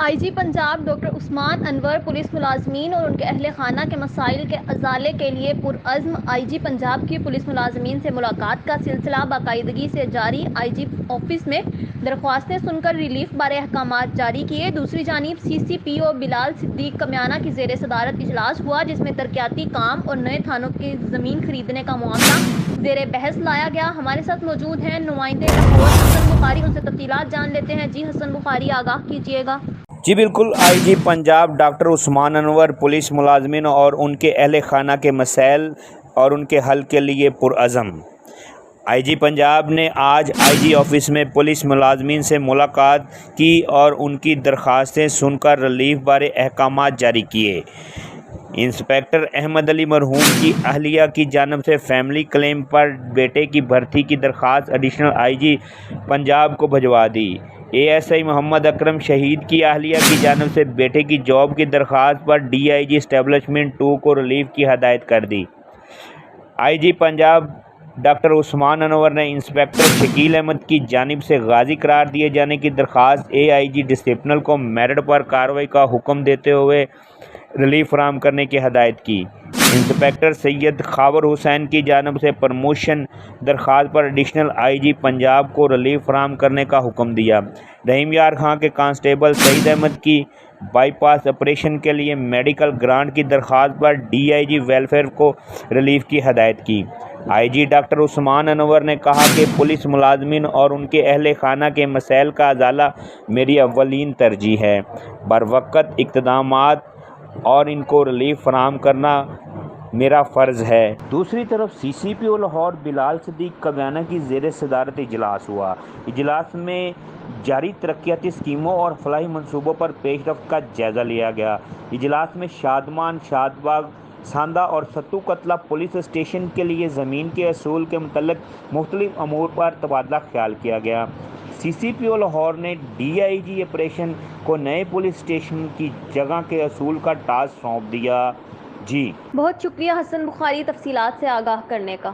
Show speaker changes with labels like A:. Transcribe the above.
A: آئی جی Punjab doctor عثمان انور police ملازمین اور ان کے اہل خانہ کے مسائل کے ازالے کے لیے پرعزم۔ آئی جی پنجاب کی پولیس ملازمین سے ملاقات کا سلسلہ باقاعدگی سے جاری۔ آئی جی آفس میں درخواستیں سن کر ریلیف بارے احکامات جاری کیے۔ دوسری جانب سی سی پی او بلال صدیق کمیانہ کی زیر صدارت اجلاس ہوا، جس میں ترقیاتی کام اور نئے تھانوں کی زمین خریدنے کا معاملہ زیر بحث لایا گیا۔ ہمارے ساتھ موجود ہیں نمائندے لاہور حسن بخاری، ان سے تفصیلات جان لیتے ہیں۔ جی حسن بخاری، آگاہ کیجیے گا۔
B: جی بالکل، آئی جی پنجاب ڈاکٹر عثمان انور پولیس ملازمین اور ان کے اہل خانہ کے مسائل اور ان کے حل کے لیے پرعزم۔ آئی جی پنجاب نے آج آئی جی آفس میں پولیس ملازمین سے ملاقات کی اور ان کی درخواستیں سن کر ریلیف بارے احکامات جاری کیے۔ انسپکٹر احمد علی مرحوم کی اہلیہ کی جانب سے فیملی کلیم پر بیٹے کی بھرتی کی درخواست ایڈیشنل آئی جی پنجاب کو بھجوا دی۔ اے ایس آئی محمد اکرم شہید کی اہلیہ کی جانب سے بیٹے کی جاب کی درخواست پر ڈی آئی جی اسٹیبلشمنٹ 2 کو ریلیف کی ہدایت کر دی۔ آئی جی پنجاب ڈاکٹر عثمان انور نے انسپکٹر شکیل احمد کی جانب سے غازی قرار دیے جانے کی درخواست اے آئی جی ڈسپلنر کو میرٹ پر کارروائی کا حکم دیتے ہوئے ریلیف فراہم کرنے کی ہدایت کی۔ انسپکٹر سید خاور حسین کی جانب سے پروموشن درخواست پر ایڈیشنل آئی جی پنجاب کو ریلیف فراہم کرنے کا حکم دیا۔ رحیم یار خان کے کانسٹیبل سعید احمد کی بائی پاس آپریشن کے لیے میڈیکل گرانٹ کی درخواست پر ڈی آئی جی ویلفیئر کو ریلیف کی ہدایت کی۔ آئی جی ڈاکٹر عثمان انور نے کہا کہ پولیس ملازمین اور ان کے اہل خانہ کے مسائل کا ازالہ میری اولین ترجیح ہے۔ بروقت اقدامات اور ان کو ریلیف فراہم کرنا میرا فرض ہے۔ دوسری طرف سی سی پی او لاہور بلال صدیق کمیانہ کی زیر صدارت اجلاس ہوا۔ اجلاس میں جاری ترقیاتی اسکیموں اور فلاحی منصوبوں پر پیش رفت کا جائزہ لیا گیا۔ اجلاس میں شادمان، شاد باغ، ساندہ اور ستو قتلہ پولیس اسٹیشن کے لیے زمین کے اصول کے متعلق مختلف امور پر تبادلہ خیال کیا گیا۔ سی سی پی او لاہور نے ڈی آئی جی آپریشن کو نئے پولیس اسٹیشن کی جگہ کے اصول کا ٹاسک سونپ دیا۔ جی
A: بہت شکریہ حسن بخاری، تفصیلات سے آگاہ کرنے کا۔